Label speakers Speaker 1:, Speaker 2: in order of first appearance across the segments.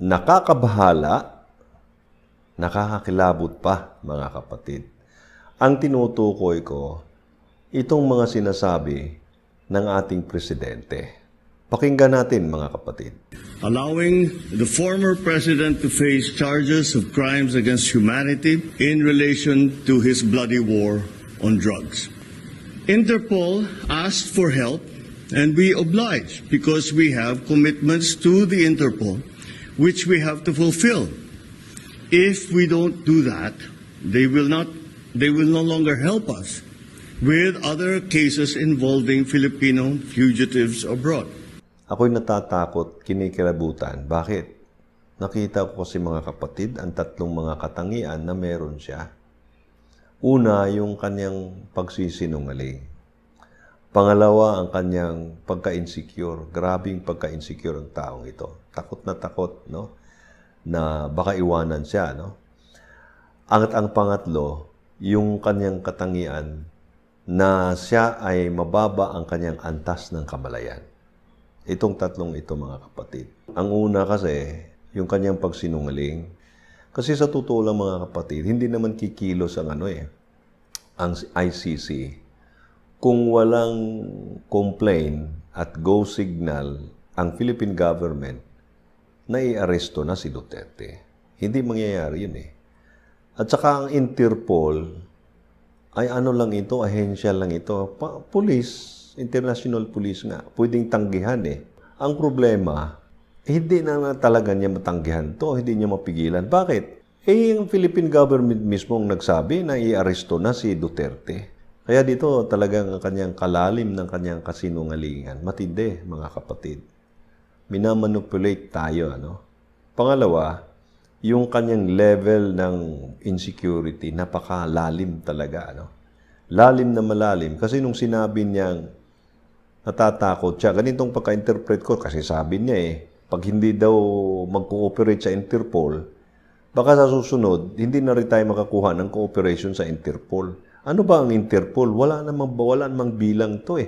Speaker 1: nakakabahala, nakakakilabot pa, mga kapatid. Ang tinutukoy ko, itong mga sinasabi ng ating presidente. Pakinggan natin, mga kapatid.
Speaker 2: Allowing the former president to face charges of crimes against humanity in relation to his bloody war on drugs. Interpol asked for help and we obliged because we have commitments to the Interpol which we have to fulfill. If we don't do that, they will no longer help us with other cases involving Filipino fugitives abroad.
Speaker 1: Ako'y natatakot, kinikilabutan. Bakit? Nakita ko kasi mga kapatid, ang tatlong mga katangian na meron siya. Una, yung kanyang pagsisinungaling. Pangalawa, ang kanyang pagka-insecure. Grabing pagka-insecure ang taong ito. Takot, no? Na baka iwanan siya, no? Ang pangatlo, yung kanyang katangian na siya ay mababa ang kanyang antas ng kamalayan. Itong tatlong ito, mga kapatid. Ang una kasi, yung kanyang pagsinungaling. Kasi sa totoo lang, mga kapatid, hindi naman kikilos ang ang ICC. Kung walang complaint at go signal ang Philippine government, na i-aresto na si Duterte. Hindi mangyayari yun At saka ang Interpol, ay ano lang ito, ahensya lang ito. Police, international police nga, pwedeng tanggihan Ang problema, hindi na talaga niya matanggihan to, hindi niya mapigilan. Bakit? Yung Philippine government mismo ang nagsabi na i-aresto na si Duterte. Kaya dito talagang ang kanyang kalalim ng kanyang kasinungalingan. Matindi, mga kapatid. Minamanipulate tayo, Pangalawa, yung kanyang level ng insecurity, napakalalim talaga, Lalim na malalim. Kasi nung sinabi niyang natatakot siya, ganitong pagka-interpret ko, kasi sabi niya pag hindi daw mag-cooperate sa Interpol, baka sa susunod, hindi na rin tayo makakuha ng cooperation sa Interpol. Ano ba ang Interpol? Wala namang bilang to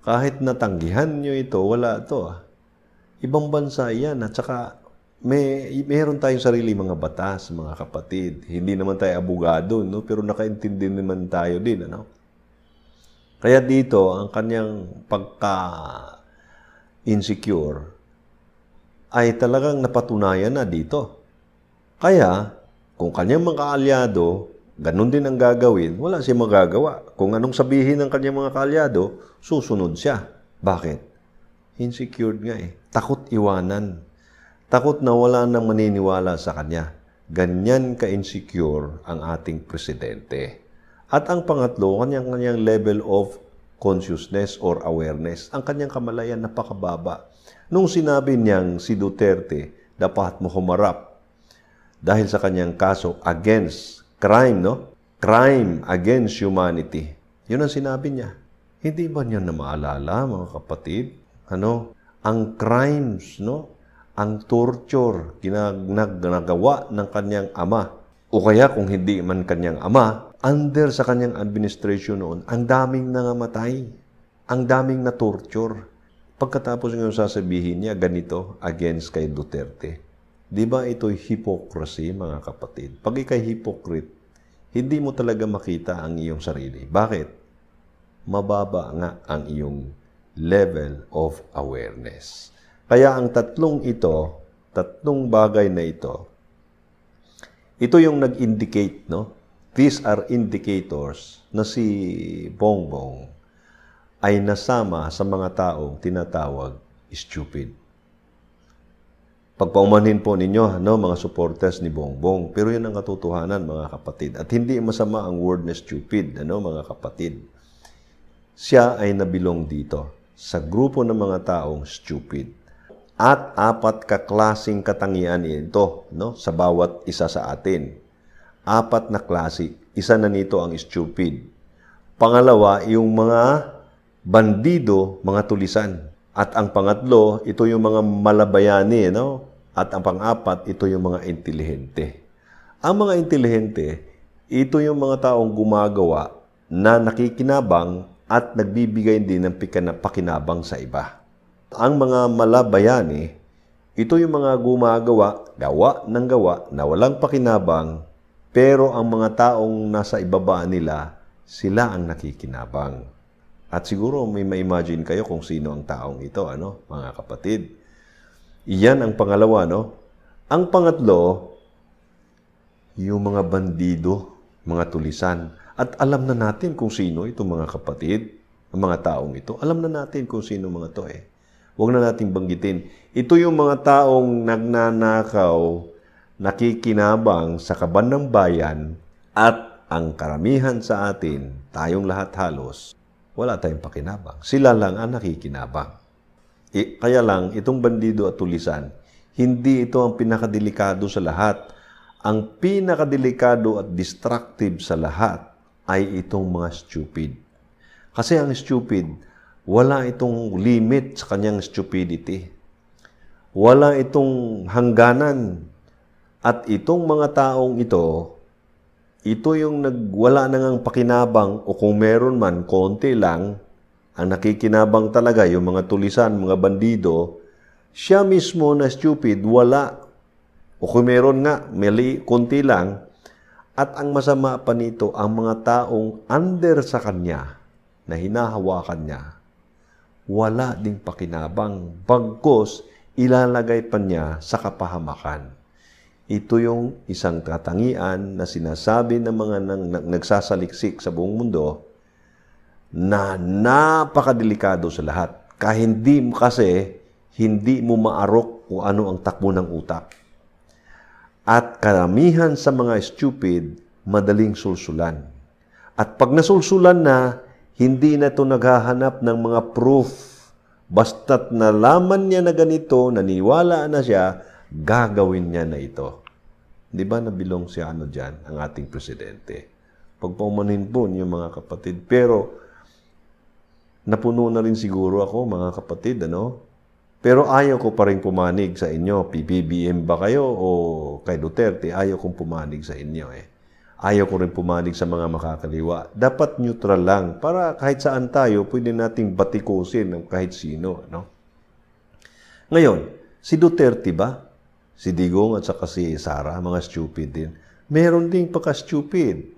Speaker 1: Kahit natanggihan nyo ito, wala to. Ibang bansa yan. At saka, mayroon tayong sarili mga batas, mga kapatid. Hindi naman tayo abogado, pero nakaintindi naman tayo din. Kaya dito, ang kanyang pagka-insecure ay talagang napatunayan na dito. Kaya, kung kanyang mga kaalyado, ganun din ang gagawin, wala siya magagawa. Kung anong sabihin ng kanyang mga kaalyado, susunod siya. Bakit? Insecure nga Takot iwanan. Takot na wala nang maniniwala sa kanya. Ganyan ka-insecure ang ating presidente. At ang pangatlo, kanyang level of consciousness or awareness. Ang kanyang kamalayan napakababa. Nung sinabi niyang si Duterte, dapat mo humarap dahil sa kanyang kaso against crime, Crime against humanity. Yun ang sinabi niya. Hindi ba niya na maalala, mga kapatid? Ang crimes, ang torture, ginagawa ng kanyang ama. O kaya kung hindi man kanyang ama, under sa kanyang administration noon, ang daming nangamatay. Ang daming na torture. Pagkatapos ngayon sasabihin niya, ganito, against kay Duterte. Di ba ito'y hypocrisy, mga kapatid? Pag ikay hypocrite, hindi mo talaga makita ang iyong sarili. Bakit? Mababa nga ang iyong level of awareness. Kaya ang tatlong bagay na ito yung nag-indicate, These are indicators na si Bongbong ay nasama sa mga taong tinatawag stupid. Pagpaumanhin po ninyo, mga supporters ni Bongbong. Pero yan ang katotohanan, mga kapatid. At hindi masama ang word na stupid, mga kapatid. Siya ay nabilong dito sa grupo ng mga taong stupid. At 4 kaklasing katangian ito, sa bawat isa sa atin. 4 na klase. Isa na nito ang stupid. Pangalawa, yung mga bandido, mga tulisan. At ang pangatlo, ito yung mga malabayani, At ang pang-4, ito yung mga intelihente. Ang mga intelihente, ito yung mga taong gumagawa na nakikinabang at nagbibigay din ng pakinabang sa iba. Ang mga malabayani, Ito yung mga gawa ng gawa na walang pakinabang, pero ang mga taong nasa ibaba nila, sila ang nakikinabang. At siguro may ma-imagine kayo kung sino ang taong ito, mga kapatid. Iyan ang pangalawa, Ang pangatlo, yung mga bandido, mga tulisan. At alam na natin kung sino itong mga kapatid, ang mga taong ito. Alam na natin kung sino mga to eh. Huwag na nating banggitin. Ito yung mga taong nagnanakaw, nakikinabang sa kaban ng bayan, at ang karamihan sa atin, tayong lahat halos, wala tayong pakinabang. Sila lang ang nakikinabang. Kaya lang, itong bandido at tulisan, hindi ito ang pinakadelikado sa lahat. Ang pinakadelikado at destructive sa lahat ay itong mga stupid. Kasi ang stupid, wala itong limit sa kanyang stupidity. Wala itong hangganan. At itong mga taong ito yung wala nang pakinabang o kung meron man, konti lang, ang nakikinabang talaga, yung mga tulisan, mga bandido, siya mismo na stupid, wala. O kung meron nga, mali, konti lang. At ang masama pa nito, ang mga taong under sa kanya, na hinahawakan niya, wala ding pakinabang. Bagkus, ilalagay pa niya sa kapahamakan. Ito yung isang katangian na sinasabi ng mga nagsasaliksik sa buong mundo na napakadelikado sa lahat. Hindi mo maarok kung ano ang takbo ng utak. At karamihan sa mga stupid, madaling sulsulan. At pag nasulsulan na, hindi na ito naghahanap ng mga proof. Basta't nalaman niya na ganito, naniwala na siya, gagawin niya na ito. Di ba nabilong si dyan, ang ating presidente? Pagpaumanin po niyo mga kapatid. Pero, napuno na rin siguro ako mga kapatid, Pero ayaw ko pa rin pumanig sa inyo. PBBM ba kayo o kay Duterte? Ayaw kong pumanig sa inyo Ayaw ko rin pumanig sa mga makakaliwa. Dapat neutral lang. Para kahit saan tayo, pwede nating batikusin ng kahit sino. Ngayon, si Duterte ba? Si Digong at saka si Sara, mga stupid din. Meron ding pagka-stupid.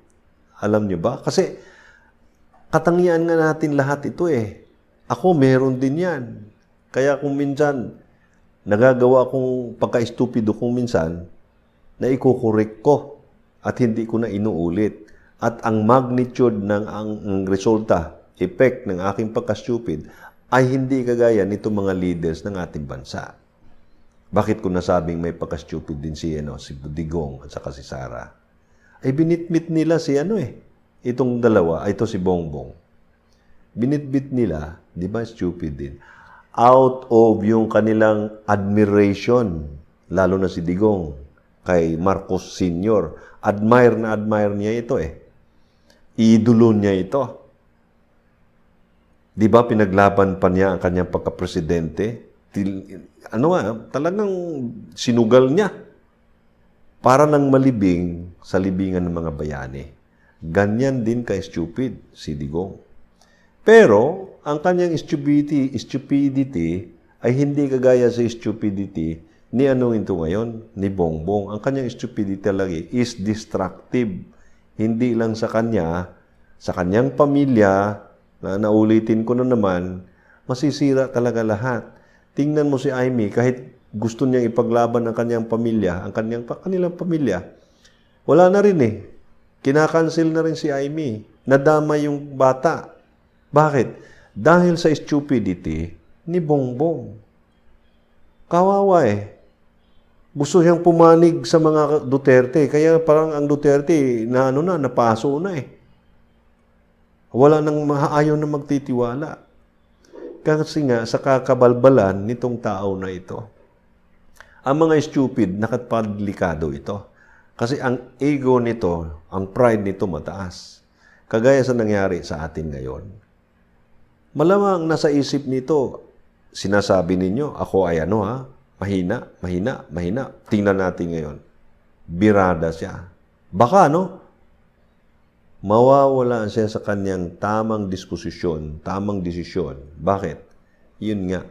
Speaker 1: Alam nyo ba? Kasi katangian nga natin lahat ito Ako, meron din yan. Kaya kung minsan, nagagawa kong pagka-stupido kung minsan, na ikukorek ko at hindi ko na inuulit. At ang magnitude ng ang resulta, effect ng aking pagka-stupid, ay hindi kagaya nito mga leaders ng ating bansa. Bakit ko nasabing may pagka-stupid din si Digong at saka si Sara? Ay binitbit nila si itong dalawa, ito si Bongbong. Binitbit nila, di ba stupid din? Out of yung kanilang admiration, lalo na si Digong, kay Marcos Sr. Admire niya ito Idolo niya ito. Di ba pinaglaban pa niya ang kanyang pagka-presidente? Talagang sinugal niya para nang malibing sa libingan ng mga bayani. Ganyan din kay stupid si Digong. Pero, ang kanyang stupidity ay hindi kagaya sa stupidity ni ito ngayon, ni Bongbong. Ang kanyang stupidity lagi is destructive. Hindi lang sa kanya, sa kanyang pamilya, na naulitin ko na naman, masisira talaga lahat. Tingnan mo si Amy, kahit gusto niyang ipaglaban ang kanyang pamilya, kanilang pamilya, wala na rin Kinakancel na rin si Amy. Nadama yung bata. Bakit? Dahil sa stupidity ni Bongbong. Kawawa Gusto siyang pumanig sa mga Duterte. Kaya parang ang Duterte napaso na Wala nang ayaw na magtitiwala. Kasi nga, sa kakabalbalan nitong tao na ito, ang mga stupid, nakatpadelikado ito. Kasi ang ego nito, ang pride nito mataas. Kagaya sa nangyari sa atin ngayon. Malamang nasa isip nito, sinasabi ninyo, ako ay mahina. Tingnan natin ngayon. Birada siya. Baka, mawawala siya sa kanyang tamang disposisyon, tamang desisyon. Bakit? Yun nga.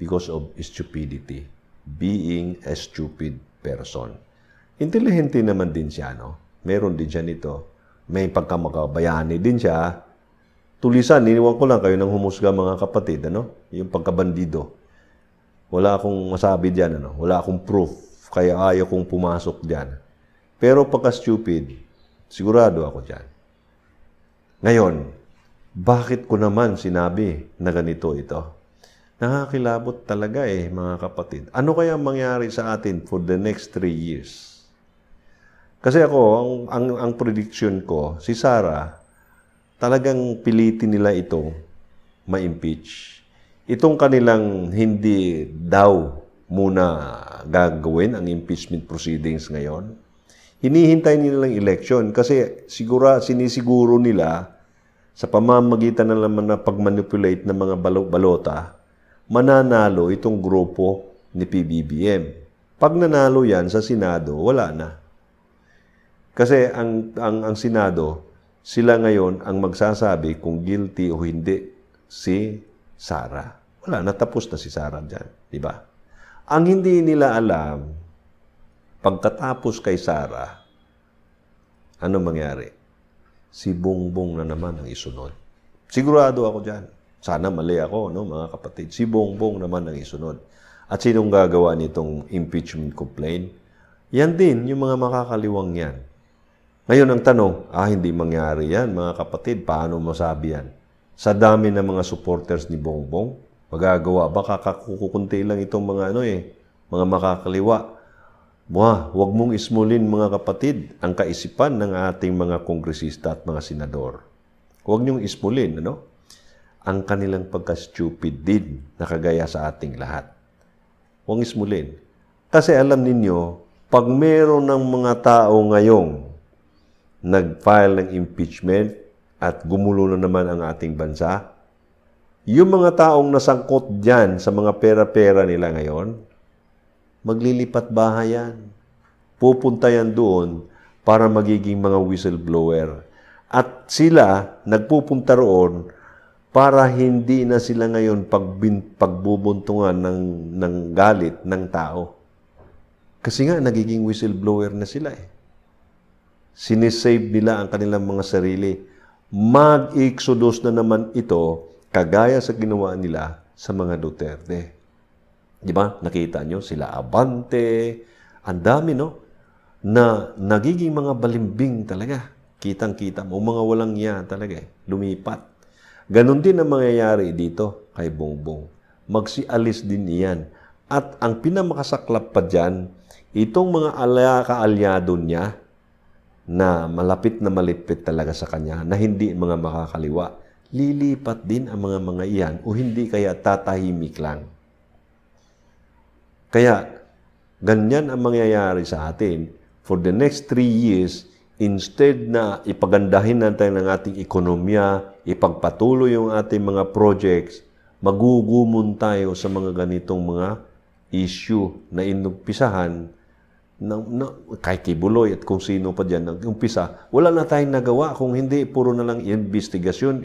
Speaker 1: because of stupidity. Being a stupid person. Intelihente naman din siya, no? Meron din siya nito. May pagkamakabayani din siya. Tulisan, iniwan ko lang kayo ng humusga mga kapatid, ano? Yung pagkabandido. Wala akong masabi diyan, ano? Wala akong proof, kaya ayaw kong pumasok diyan. Pero pagka-stupid, sigurado ako diyan. Ngayon, bakit ko naman sinabi na ganito ito? Nakakilabot talaga mga kapatid. Ano kaya mangyari sa atin for the next 3 years? Kasi ako, ang prediction ko, si Sara, talagang pilitin nila itong ma-impeach. Itong kanilang hindi daw muna gagawin ang impeachment proceedings ngayon, hinihintay nila ng election kasi sinisiguro nila sa pamamagitan na naman na pag-manipulate ng mga balota, mananalo itong grupo ni PBBM. Pag nanalo yan sa Senado, wala na. Kasi ang Senado, sila ngayon ang magsasabi kung guilty o hindi si Sara. Wala, natapos na si Sara dyan. Diba? Ang hindi nila alam, pagkatapos kay Sara, ano mangyari? Si Bongbong na naman ang isunod. Sigurado ako dyan. Sana mali ako, no, mga kapatid. Si Bongbong naman ang isunod. At sinong gagawa nitong impeachment complaint? Yan din, yung mga makakaliwang yan. Ngayon ang tanong, hindi mangyari yan, mga kapatid. Paano masabi yan? Sa dami ng mga supporters ni Bongbong, magagawa ba? Kukunti lang itong mga mga makakaliwa. Huwag mong ismulin, mga kapatid, ang kaisipan ng ating mga kongresista at mga senador. Huwag niyong ismulin, ang kanilang pagka-stupid din na kagaya sa ating lahat. Huwag ismulin. Kasi alam ninyo, pag meron ng mga tao ngayong nag-file ng impeachment at gumulo na naman ang ating bansa, yung mga taong nasangkot dyan sa mga pera-pera nila ngayon, maglilipat bahay yan. Pupunta yan doon para magiging mga whistleblower. At sila nagpupunta roon para hindi na sila ngayon pagbubuntungan ng galit ng tao. Kasi nga, nagiging whistleblower na sila Sinisave nila ang kanilang mga sarili. Mag-exodus na naman ito, kagaya sa ginawa nila sa mga Duterte. Di ba? Nakita nyo, sila Abante, ang dami, na nagiging mga balimbing talaga. Kitang-kita mo, mga walang iya talaga lumipat. Ganon din ang mangyayari dito kay Bongbong. Magsialis din iyan. At ang pinamakasaklap pa dyan, itong mga kaalyado niya na malapit talaga sa kanya, na hindi mga makakaliwa, lilipat din ang mga iyan o hindi kaya tatahimik lang. Kaya, ganyan ang mangyayari sa atin. For the next 3 years, instead na ipagandahin natin ang ating ekonomiya, ipagpatuloy yung ating mga projects, magugumon tayo sa mga ganitong mga issue na inumpisahan kay Kibuloy at kung sino pa dyan ang umpisa. Wala na tayong nagawa kung hindi puro na lang investigasyon.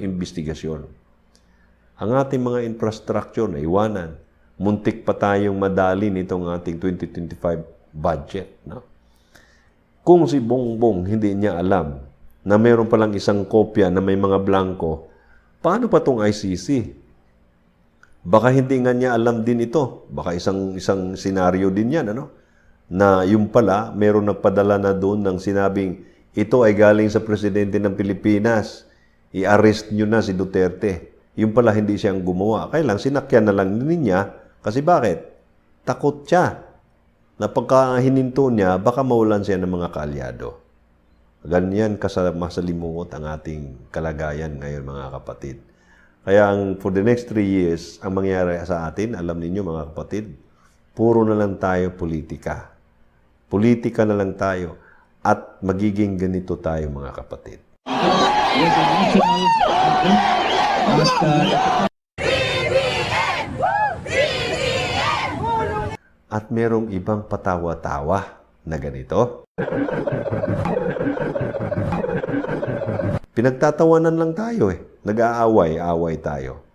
Speaker 1: Ang ating mga infrastructure na iwanan. Muntik pa tayong madali nitong ating 2025 budget. Kung si Bongbong hindi niya alam na mayroon palang isang kopya na may mga blanco, paano pa itong ICC? Baka hindi nga niya alam din ito. Baka isang senaryo din yan, na yung pala, mayroon nagpadala na doon ng sinabing, ito ay galing sa presidente ng Pilipinas. I-arrest nyo na si Duterte. Yung pala hindi siyang gumawa. Kaya lang, sinakyan na lang niya. Kasi bakit? Takot siya. Na pagkahininto niya, baka mawalan siya ng mga kaalyado. Ganyan masalimuot ang ating kalagayan ngayon, mga kapatid. Kaya for the next 3 years, ang mangyayari sa atin, alam ninyo mga kapatid, puro na lang tayo politika. Politika na lang tayo at magiging ganito tayo mga kapatid. At merong ibang patawa-tawa na ganito. Pinagtatawanan lang tayo Nag-aaway-away tayo.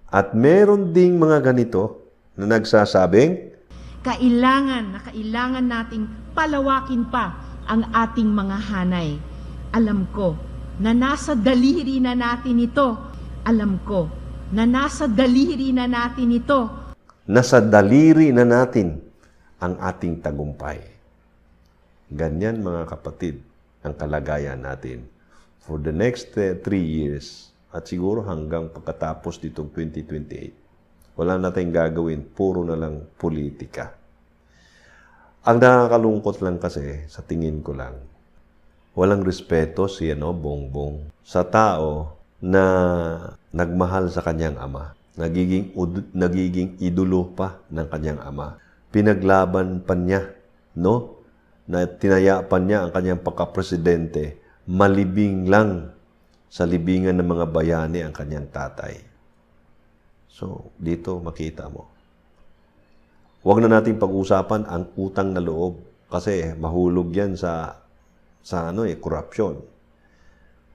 Speaker 1: At meron ding mga ganito na nagsasabing,
Speaker 3: kailangan nating palawakin pa ang ating mga hanay. Alam ko na nasa daliri na natin ito. Alam ko na nasa daliri na natin ito.
Speaker 1: nasa daliri na natin ang ating tagumpay. Ganyan mga kapatid ang kalagayan natin for the next 3 years at siguro hanggang pagkatapos ditong 2028. Wala na tayong gagawin, puro na lang politika. Ang nakakalungkot lang kasi, sa tingin ko lang, walang respeto si Bongbong sa tao na nagmahal sa kanyang ama. Nagiging idolo pa ng kanyang ama. Pinaglaban pa niya, no? Na tinayapan niya ang kanyang pagkapresidente, malibing lang sa libingan ng mga bayani ang kanyang tatay. So, dito makita mo. Huwag na nating pag-usapan ang utang na loob kasi mahulog yan sa korupsyon.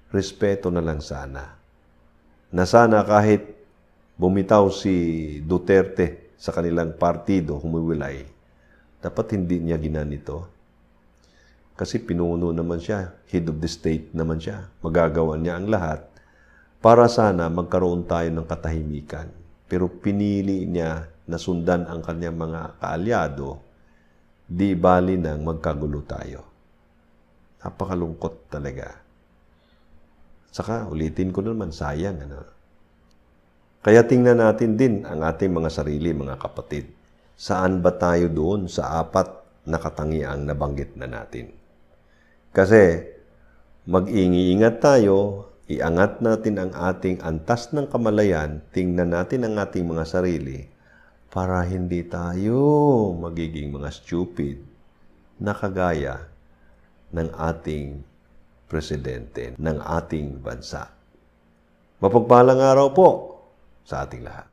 Speaker 1: Respeto na lang sana. Na sana kahit bumitaw si Duterte sa kanilang partido, humiwalay, dapat hindi niya ginanito. Kasi pinuno naman siya, head of the state naman siya. Magagawa niya ang lahat para sana magkaroon tayo ng katahimikan. Pero pinili niya na sundan ang kanyang mga kaalyado, di bali nang magkagulo tayo. Napakalungkot talaga. Saka, ulitin ko naman, sayang. Kaya tingnan natin din ang ating mga sarili, mga kapatid. Saan ba tayo doon sa 4 na katangiang nabanggit na natin? Kasi, mag-ingat tayo, iangat natin ang ating antas ng kamalayan, tingnan natin ang ating mga sarili, para hindi tayo magiging mga stupid na kagaya ng ating presidente ng ating bansa. Mapagpalang araw po sa ating lahat.